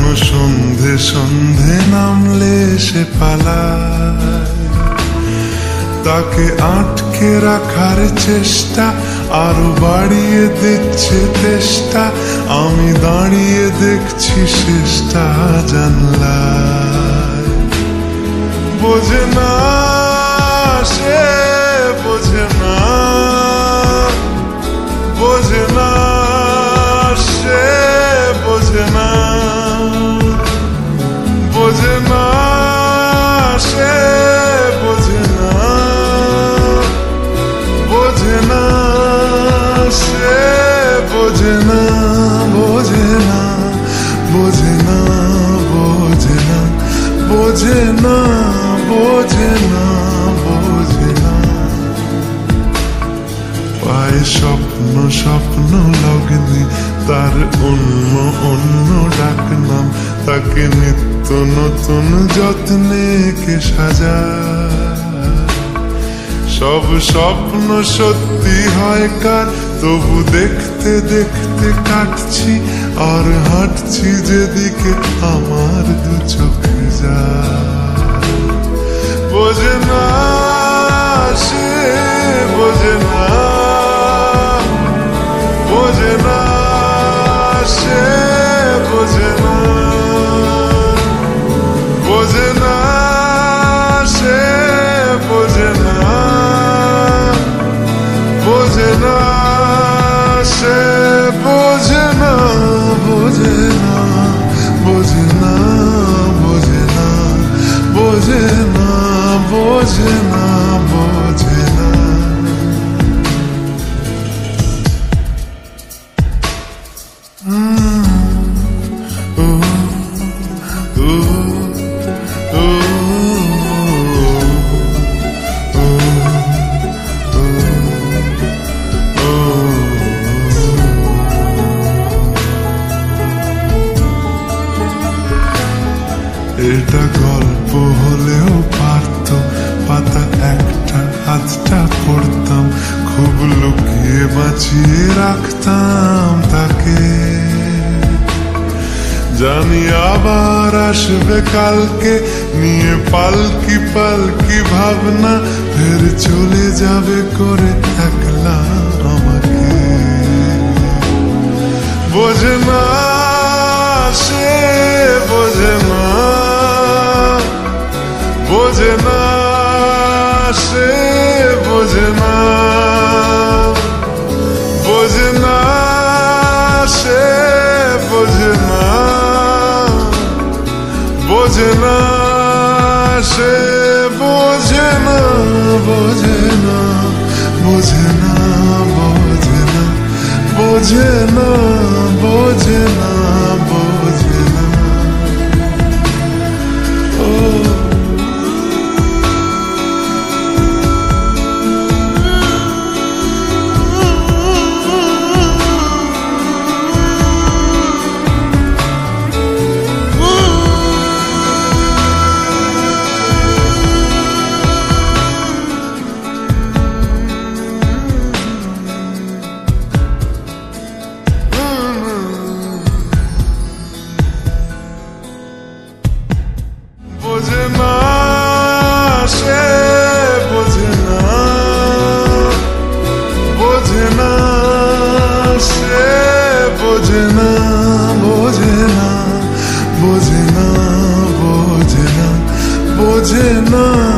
কোনো সন্ধে সন্ধে নামলে সে পালায়, তাকে আটকে রাখার চেষ্টা আরো বাড়িয়ে দিচ্ছে তেষ্টা। আমি দাঁড়িয়ে দেখছি শেষটা জানলায়। বোঝে না সে, বোঝে না, বোঝে না সে, বোঝে না, বোঝে না সে, বোঝে না, বোঝে না সে, বোঝে না, বোঝে না, বোঝে না, বোঝে না, বোঝে না, বোঝে না, বোঝে না। পায়ে স্বপ্ন স্বপ্ন লগ্নে তার অন্য অন্য ডাকনাম, তাকে নিত্য নতুন যত্নে কে সাজায়। সব স্বপ্ন সত্যি হয় কার, তবু দেখতে দেখতে কাটছি আর হাঁটছি যেদিকে আমার দু চোখ যায়। বোঝে না সে, বোঝে না, বোঝে না সে, বোঝে না, বোঝে না সে, বোঝে না, বোঝে না সে, বোঝে না, বোঝে না, বোঝে না, বোঝে না, বোঝে না, বোঝে না, বোঝে না। এটা গল্প হলেও পারত, পাতা একটা হাতটা পড়তাম, খুব লুকিয়ে বাঁচিয়ে রাখতাম তাকে। জানি আবার আসবে কালকে, নিয়ে পালকি পালকি ভাবনা, ফের চলে যাবে করে একলা আমাকে। বোঝে না সে, বোঝে না, বোঝে না সে, বোঝে না, বোঝে না সে, বোঝে না, বোঝে না সে, বোঝে না, বোঝে না, বোঝে না, বোঝে না, বোঝে না, বোঝে না, বোঝে না। বোঝে না সে, বোঝে না, বোঝে না সে, বোঝে না, বোঝে না, বোঝে না, বোঝে না, বোঝে না।